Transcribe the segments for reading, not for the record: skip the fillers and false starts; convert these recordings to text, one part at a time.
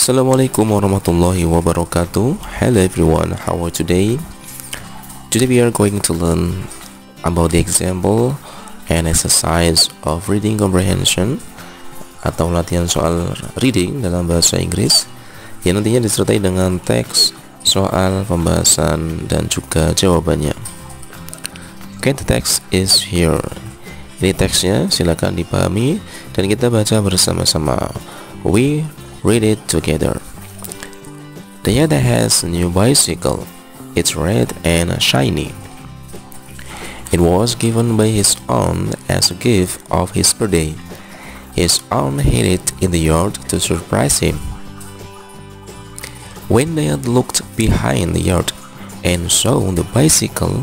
Assalamualaikum warahmatullahi wabarakatuh. Hello everyone, how are you today? Today we are going to learn about the example and exercise of reading comprehension atau latihan soal reading dalam bahasa Inggris yang nantinya disertai dengan teks, soal, pembahasan, dan juga jawabannya. Okay, the text is here. Ini teksnya, silakan dipahami dan kita baca bersama-sama. We read it together. Dayat has a new bicycle. It's red and shiny. It was given by his aunt as a gift of his birthday. His aunt hid it in the yard to surprise him. When Dayat looked behind the yard and saw the bicycle,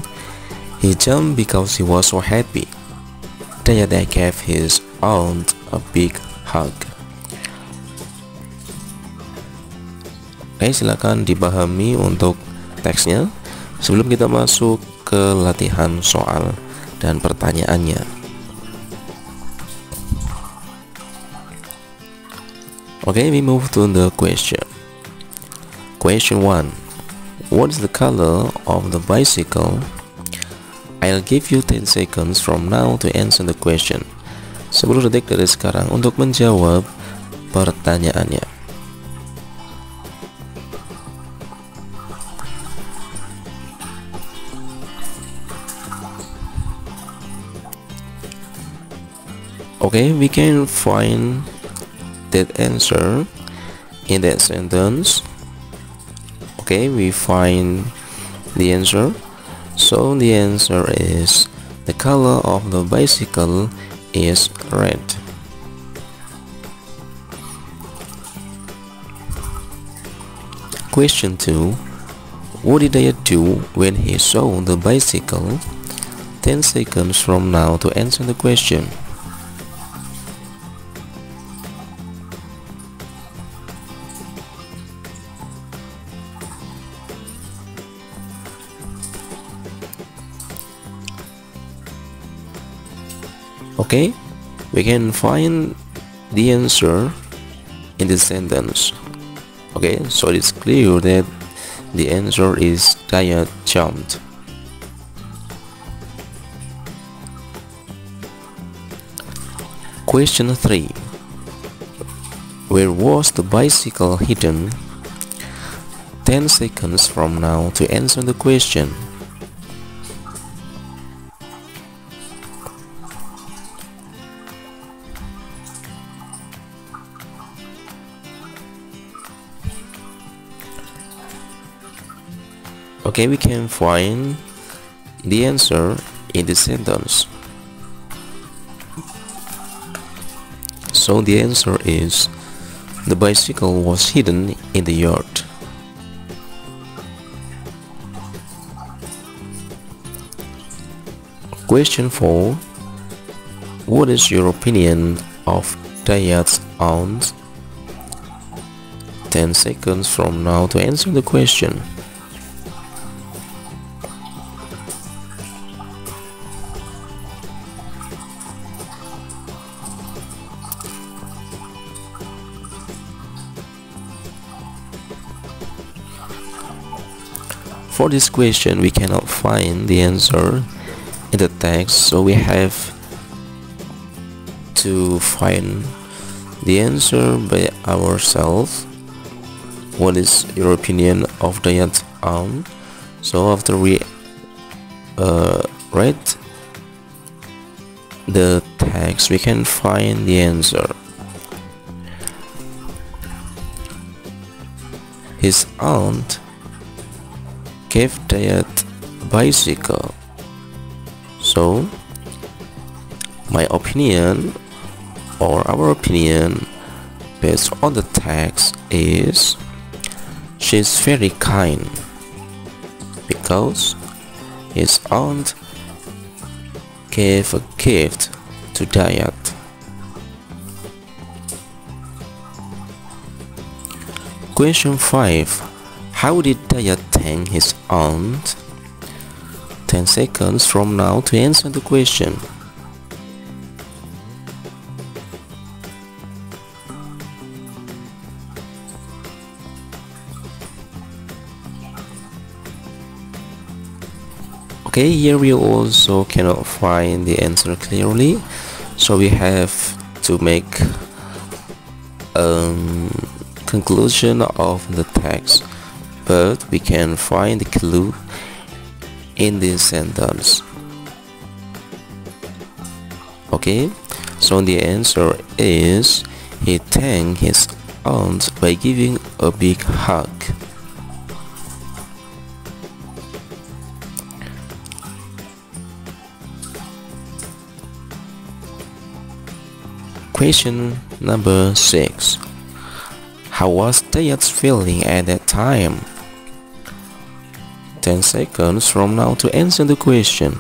he jumped because he was so happy. Dayat gave his aunt a big hug. Oke, silakan dipahami untuk teksnya sebelum kita masuk ke latihan soal dan pertanyaannya. Okay, we move to the question. Question 1. What is the color of the bicycle? I'll give you 10 seconds from now to answer the question. 10 detik dari sekarang untuk menjawab pertanyaannya. Okay, we can find that answer in that sentence. Okay, we find the answer. So the answer is the color of the bicycle is red. Question 2. What did Dayat do when he saw the bicycle? 10 seconds from now to answer the question. Okay, we can find the answer in this sentence. Okay, so it's clear that the answer is Dayat jumped. Question 3. Where was the bicycle hidden? 10 seconds from now to answer the question. Okay, we can find the answer in the sentence. So the answer is the bicycle was hidden in the yard. Question 4. What is your opinion of Dayat's aunt? 10 seconds from now to answer the question. For this question, we cannot find the answer in the text, so we have to find the answer by ourselves. What is your opinion of Dayat's aunt? So after we read the text, we can find the answer. His aunt gave Dayat a bicycle. So my opinion or our opinion based on the text is she's very kind because his aunt gave a gift to Dayat. Question 5. How did Dayat thank his aunt? 10 seconds from now to answer the question. Okay, here we also cannot find the answer clearly, so we have to make a conclusion of the text, but we can find the clue in this sentence. Okay, so the answer is he thanked his aunt by giving a big hug. Question number 6. How was Dayat's feeling at that time? 10 seconds from now to answer the question.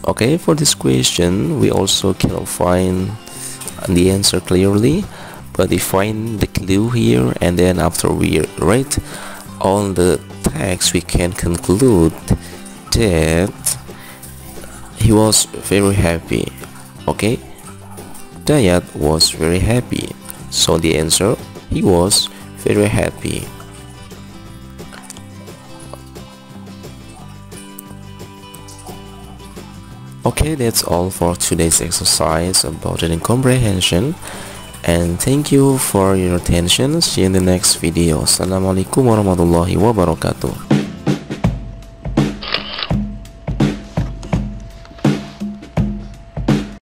Okay, for this question, we also cannot find the answer clearly, but we find the clue here, and then after we read all the text, we can conclude that he was very happy. Okay, Dayat was very happy, so the answer, he was very happy. Okay, that's all for today's exercise about reading comprehension, and thank you for your attention. See you in the next video. Assalamualaikum warahmatullahi wabarakatuh.